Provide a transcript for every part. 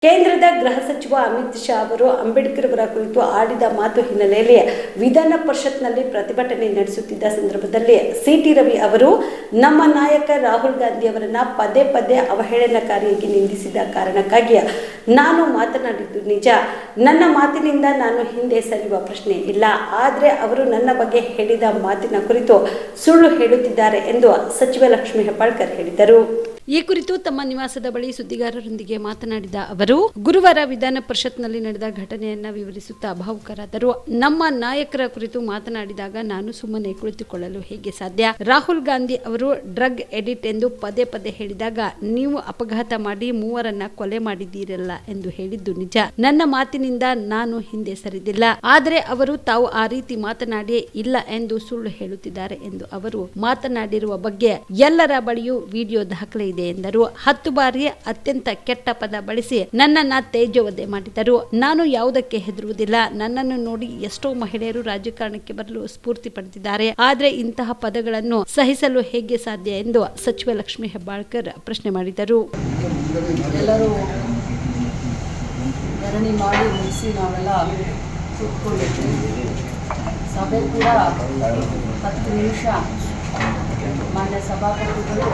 ಕೇಂದ್ರದ ಗೃಹ ಸಚಿವ ಅಮಿತ್ ಶಾ ಅವರು ಅಂಬೇಡ್ಕರ್ ಅವರ ಕುರಿತು ಆಡಿದ ಮಾತು ಹಿನ್ನೆಲೆಯಲ್ಲಿ ವಿಧಾನ ಪರಿಷತ್ನಲ್ಲಿ ಪ್ರತಿಭಟನೆ ನಡೆಸುತ್ತಿದ್ದ ಸಂದರ್ಭದಲ್ಲಿ ಸಿಟಿ ರವಿ ಅವರು ನಮ್ಮ ನಾಯಕ ರಾಹುಲ್ ಗಾಂಧಿ ಅವರನ್ನ ಪದೇ ಪದೇ ಅವಹೇಳನಕಾರಿಯಾಗಿ ನಿಂದಿಸಿದ ಕಾರಣಕ್ಕಾಗಿ ನಾನು ಮಾತನಾಡಿದ್ದು ನಿಜ. ನನ್ನ ಮಾತಿನಿಂದ ನಾನು ಹಿಂದೆ ಸರಿಯುವ ಪ್ರಶ್ನೆ ಇಲ್ಲ. ಆದರೆ ಅವರು ನನ್ನ ಬಗ್ಗೆ ಹೇಳಿದ ಮಾತಿನ ಕುರಿತು ಸುಳ್ಳು ಹೇಳುತ್ತಿದ್ದಾರೆ ಎಂದು ಸಚಿವ ಲಕ್ಷ್ಮೀ ಹೆಬ್ಬಾಳ್ಕರ್ ಹೇಳಿದರು. ಈ ಕುರಿತು ತಮ್ಮ ನಿವಾಸದ ಬಳಿ ಸುದ್ದಿಗಾರರೊಂದಿಗೆ ಮಾತನಾಡಿದ ಅವರು ಗುರುವಾರ ವಿಧಾನ ಪರಿಷತ್ನಲ್ಲಿ ನಡೆದ ಘಟನೆಯನ್ನ ವಿವರಿಸುತ್ತಾ ಭಾವುಕರಾದರು. ನಮ್ಮ ನಾಯಕರ ಕುರಿತು ಮಾತನಾಡಿದಾಗ ನಾನು ಸುಮ್ಮನೆ ಕುಳಿತುಕೊಳ್ಳಲು ಹೇಗೆ ಸಾಧ್ಯ? ರಾಹುಲ್ ಗಾಂಧಿ ಅವರು ಡ್ರಗ್ ಎಡಿಟ್ ಎಂದು ಪದೇ ಪದೇ ಹೇಳಿದಾಗ ನೀವು ಅಪಘಾತ ಮಾಡಿ 3 ಕೊಲೆ ಮಾಡಿದ್ದೀರಲ್ಲ ಎಂದು ಹೇಳಿದ್ದು ನಿಜ. ನನ್ನ ಮಾತಿನಿಂದ ನಾನು ಹಿಂದೆ ಸರಿದಿಲ್ಲ. ಆದರೆ ಅವರು ತಾವು ಆ ರೀತಿ ಮಾತನಾಡಿಯೇ ಇಲ್ಲ ಎಂದು ಸುಳ್ಳು ಹೇಳುತ್ತಿದ್ದಾರೆ ಎಂದು ಅವರು ಮಾತನಾಡಿರುವ ಬಗ್ಗೆ ಎಲ್ಲರ ಬಳಿಯೂ ವಿಡಿಯೋ ದಾಖಲೆ ಇದೆ ಎಂದರು. 10 ಬಾರಿ ಅತ್ಯಂತ ಕೆಟ್ಟ ಪದ ಬಳಸಿ ನನ್ನನ್ನ ತೇಜೋವಧೆ ಮಾಡಿದರು. ನಾನು ಯಾವುದಕ್ಕೆ ಹೆದರುವುದಿಲ್ಲ. ನನ್ನನ್ನು ನೋಡಿ ಎಷ್ಟೋ ಮಹಿಳೆಯರು ರಾಜಕಾರಣಕ್ಕೆ ಬರಲು ಸ್ಫೂರ್ತಿ ಪಡೆದಿದ್ದಾರೆ. ಆದರೆ ಇಂತಹ ಪದಗಳನ್ನು ಸಹಿಸಲು ಹೇಗೆ ಸಾಧ್ಯ ಎಂದು ಸಚಿವ ಲಕ್ಷ್ಮೀ ಹೆಬ್ಬಾಳ್ಕರ್ ಪ್ರಶ್ನೆ ಮಾಡಿದರು. ಎಲ್ಲರೂ ಧರಣಿ ಮಾಡಿ ಮುಗಿಸಿ ನಾವೆಲ್ಲ ಕೂತ್ಕೊಂಡಿದ್ವಿ. ಸಭೆ ಕೂಡ 10 ನಿಮಿಷ ಮಾನ್ಯ ಸಭಾಪತಿಗಳು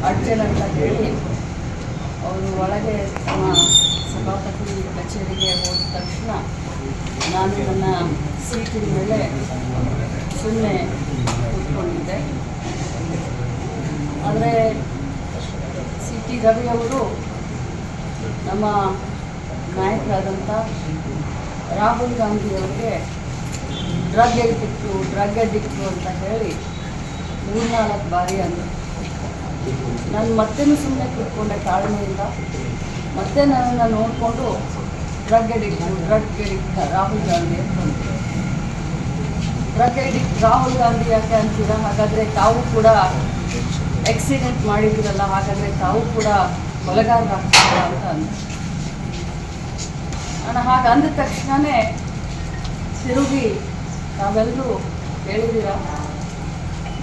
ಅಡ್ಜನ್ ಅಂತ ಹೇಳಿ ಅವರು ಒಳಗೆ ತಮ್ಮ ಸಭಾಪತಿ ಕಚೇರಿಗೆ ಹೋದ ತಕ್ಷಣ ನಾನು ನನ್ನ ಸೀಟಿನ ಮೇಲೆ ಸುಮ್ಮನೆ ಕೂತ್ಕೊಂಡಿದ್ದೆ. ಆದರೆ ಸಿಟಿ ರವಿ ಅವರು ನಮ್ಮ ನಾಯಕರಾದಂಥ ರಾಹುಲ್ ಗಾಂಧಿ ಅವರಿಗೆ ಡ್ರಗ್ ಅಡಿಕ್ಟು ಅಂತ ಹೇಳಿ 3-4 ಬಾರಿ ಅಂದರು. ನಾನು ಮತ್ತೇನು ಸುಮ್ಮನೆ ಕೂತ್ಕೊಂಡೆ ತಾಳ್ಮೆಯಿಂದ. ಮತ್ತೆ ನನ್ನನ್ನು ನೋಡಿಕೊಂಡು ಡ್ರಗ್ ಎಡಿಕ್ಟ್ ರಾಹುಲ್ ಗಾಂಧಿ ಅಂತ ಡ್ರಗ್ ಎಡಿಕ್ಟ್ ರಾಹುಲ್ ಗಾಂಧಿ ಯಾಕೆ ಅಂತೀರ? ಹಾಗಾದರೆ ತಾವು ಕೂಡ ಆಕ್ಸಿಡೆಂಟ್ ಮಾಡಿದ್ದೀರಲ್ಲ, ಹಾಗಾದರೆ ತಾವು ಕೂಡ ಕೊಲೆಗಾರರಾಗ್ತೀರ ಅಂತ ಅಂದ. ನಾನು ಹಾಗೆ ಅಂದ ತಕ್ಷಣವೇ ತಿರುಗಿ ತಾವೆಲ್ಲರೂ ಕೇಳಿದ್ದೀರ,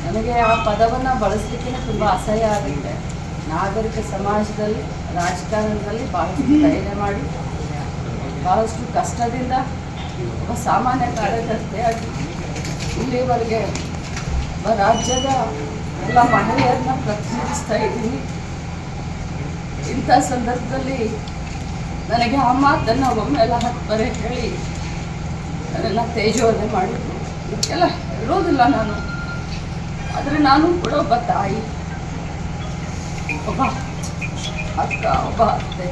ನನಗೆ ಆ ಪದವನ್ನು ಬಳಸಲಿಕ್ಕೆ ತುಂಬ ಅಸಹ್ಯ ಆಗುತ್ತೆ. ನಾಗರಿಕ ಸಮಾಜದಲ್ಲಿ ರಾಜಕಾರಣದಲ್ಲಿ ಭಾಳಷ್ಟು ಧೈರ್ಯ ಮಾಡಿ ಭಾಳಷ್ಟು ಕಷ್ಟದಿಂದ ಒಬ್ಬ ಸಾಮಾನ್ಯ ಕಾರ್ಯಕರ್ತೆಯಾಗಿ ಇಲ್ಲಿವರೆಗೆ ರಾಜ್ಯದ ಎಲ್ಲ ಮಹಿಳೆಯರನ್ನ ಪ್ರತಿನಿಧಿಸ್ತಾ ಇದ್ದೀನಿ. ಇಂಥ ಸಂದರ್ಭದಲ್ಲಿ ನನಗೆ ಆ ಮಾತನ್ನು ಒಮ್ಮೆಲ್ಲ 10 ಬಾರಿ ಹೇಳಿ ನನ್ನನ್ನು ತೇಜೋವಧೆ ಮಾಡಿದ್ರು. ಇದಕ್ಕೆಲ್ಲ ಹೇಳೋದಿಲ್ಲ ನಾನು. ಆದರೆ ನಾನು ಕೂಡ ಒಬ್ಬ ತಾಯಿ, ಒಬ್ಬ ಅಕ್ಕ, ಒಬ್ಬ ಅತ್ತೆ.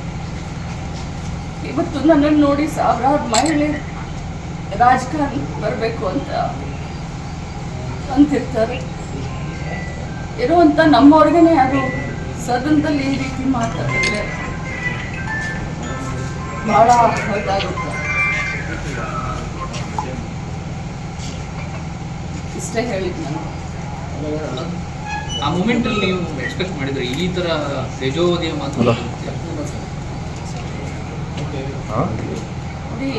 ಇವತ್ತು ನನ್ನನ್ನು ನೋಡಿ ಸಾವಿರಾರು ಮಹಿಳೆ ರಾಜಕಾರಣಕ್ಕೆ ಬರಬೇಕು ಅಂತ ಅಂತಿರ್ತಾರೆ. ಇರುವಂಥ ನಮ್ಮವ್ರಿಗೇ ಅದು ಸದನದಲ್ಲಿ ಈ ರೀತಿ ಮಾತಾಡಿದ್ರೆ ಭಾಳ ಹೊರಟಾಗುತ್ತೆ. ಇಷ್ಟೇ ಹೇಳಿದ್ದು ನಾನು. ಆ ಮೂಮೆಂಟ್ ಅಲ್ಲಿ ನೀವು ಎಕ್ಸ್ಪೆಕ್ಟ್ ಮಾಡಿದ್ರೆ ಈ ತರ ತೇಜೋವಧಿಯ ಮಾತು? ನೋಡಿ,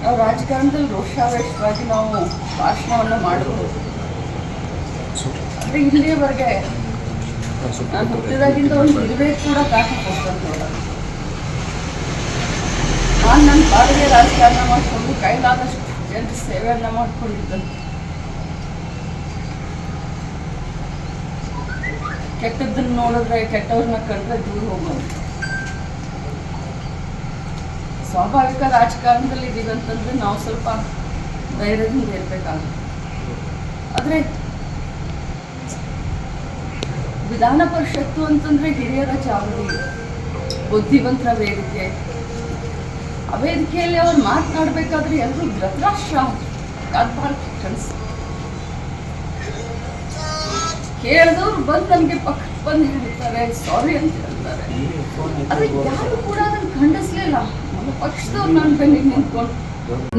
ನಾವು ರಾಜಕಾರಣದಲ್ಲಿ ರೋಷಾವೇಶವಾಗಿ ನಾವು ಭಾಷಣವನ್ನು ಮಾಡಬಹುದು. ಆದರೆ ಇಲ್ಲಿಯವರೆಗೆ ನಾನು ಹುಟ್ಟಿದಾಗಿಂದ ಒಂದು ಇರುವೆ ಕೂಡ ಕಾಟ ಕೊಡ್ತಂತ ನಾನು ನನ್ನ ಬಾಡಿಗೆ ರಾಜಕಾರಣ ಮಾಡಿಕೊಂಡು ಕೈಲಾದಷ್ಟು ಜನರ ಸೇವೆಯನ್ನು ಮಾಡಿಕೊಂಡಿದ್ದಂತೆ. ಕೆಟ್ಟದ್ದನ್ನು ನೋಡಿದ್ರೆ, ಕೆಟ್ಟವ್ರನ್ನ ಕಂಡ್ರೆ ದೂರ ಹೋಗೋದು ಸ್ವಾಭಾವಿಕ. ರಾಜಕಾರಣದಲ್ಲಿ ಇದೀವಿ ಅಂತಂದರೆ ನಾವು ಸ್ವಲ್ಪ ಧೈರ್ಯದಿಂದ ಇರಬೇಕಾಗುತ್ತೆ. ಆದರೆ ವಿಧಾನ ಪರಿಷತ್ತು ಅಂತಂದರೆ ಹಿರಿಯರ ಚಾವಡಿ, ಬುದ್ಧಿವಂತರ ವೇದಿಕೆ. ಆ ವೇದಿಕೆಯಲ್ಲಿ ಅವ್ರು ಮಾತನಾಡಬೇಕಾದ್ರೆ ಎಲ್ಲರೂ ಧೃತರಾಷ್ಟ್ರ ಕನ್ಸ ಕೇಳಿದವ್ರು ಬಂದು ನನಗೆ ಪಕ್ಕಕ್ಕೆ ಬಂದು ಹೇಳ್ತಾರೆ, ಸಾರಿ ಅಂತ ಹೇಳ್ತಾರೆ. ಆದರೆ ಯಾರು ಕೂಡ ಅದನ್ನು ಖಂಡಿಸ್ಲಿಲ್ಲ. ನಮ್ಮ ಪಕ್ಷದವ್ರು ನನ್ನ ಬೆನ್ನಿಗೆ ನಿಂತ್ಕೊಂಡು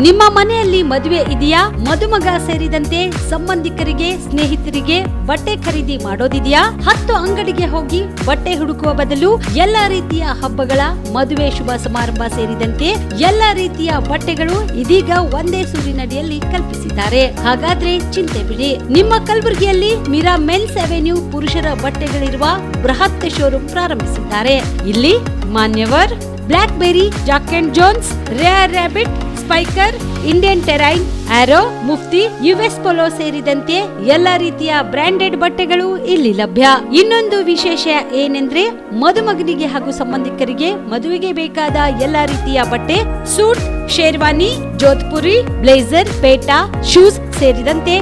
ನಿಮ್ಮ ಮನೆಯಲ್ಲಿ ಮದುವೆ ಇದೆಯಾ? ಮದುಮಗ ಸೇರಿದಂತೆ ಸಂಬಂಧಿಕರಿಗೆ, ಸ್ನೇಹಿತರಿಗೆ ಬಟ್ಟೆ ಖರೀದಿ ಮಾಡೋದಿದೆಯಾ? 10 ಅಂಗಡಿಗೆ ಹೋಗಿ ಬಟ್ಟೆ ಹುಡುಕುವ ಬದಲು ಎಲ್ಲಾ ರೀತಿಯ ಹಬ್ಬಗಳ, ಮದುವೆ, ಶುಭ ಸಮಾರಂಭ ಸೇರಿದಂತೆ ಎಲ್ಲಾ ರೀತಿಯ ಬಟ್ಟೆಗಳು ಇದೀಗ ಒಂದೇ ಸೂರಿನಡಿಯಲ್ಲಿ ಕಲ್ಪಿಸಿದ್ದಾರೆ. ಹಾಗಾದ್ರೆ ಚಿಂತೆ ಬಿಡಿ. ನಿಮ್ಮ ಕಲಬುರಗಿಯಲ್ಲಿ ಮೀರಾ ಮೆನ್ಸ್ ಅವೆನ್ಯೂ ಪುರುಷರ ಬಟ್ಟೆಗಳಿರುವ ಬೃಹತ್ ಶೋರೂಮ್ ಪ್ರಾರಂಭಿಸಿದ್ದಾರೆ. ಇಲ್ಲಿ Manyavar, Black Berry, Jack and Jones, Rare Rabbit, Spykar, Indian Terrain, Arrow, Mufti, US Polo ಸೇರಿದಂತೆ ಎಲ್ಲಾ ರೀತಿಯ ಬ್ರಾಂಡೆಡ್ ಬಟ್ಟೆಗಳು ಇಲ್ಲಿ ಲಭ್ಯ. ಇನ್ನೊಂದು ವಿಶೇಷ ಏನೆಂದ್ರೆ ಮದುಮಗನಿಗೆ ಹಾಗೂ ಸಂಬಂಧಿಕರಿಗೆ ಮದುವೆಗೆ ಬೇಕಾದ ಎಲ್ಲಾ ರೀತಿಯ ಬಟ್ಟೆ, ಸೂಟ್, ಶೇರ್ವಾನಿ, ಜೋಧ್ಪುರಿ, ಬ್ಲೇಸರ್, ಪೇಟಾ, ಶೂಸ್ ಸೇರಿದಂತೆ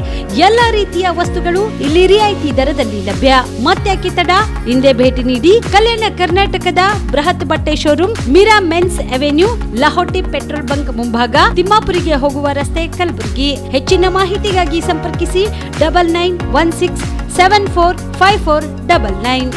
ಎಲ್ಲಾ ರೀತಿಯ ವಸ್ತುಗಳು ಇಲ್ಲಿ ರಿಯಾಯಿತಿ ದರದಲ್ಲಿ ಲಭ್ಯ. ಮತ್ತ್ಯಾಕೆ ತಡ? ಹಿಂದೆ ಭೇಟಿ ನೀಡಿ. ಕಲ್ಯಾಣ ಕರ್ನಾಟಕದ ಬೃಹತ್ ಬಟ್ಟೆ showroom Meera men's avenue, Lahoti petrol bunk ಮುಂಭಾಗ, ತಿಮ್ಮಾಪುರಿಗೆ ಹೋಗುವ ರಸ್ತೆ, ಕಲಬುರಗಿ. ಹೆಚ್ಚಿನ ಮಾಹಿತಿಗಾಗಿ ಸಂಪರ್ಕಿಸಿ 9916745499.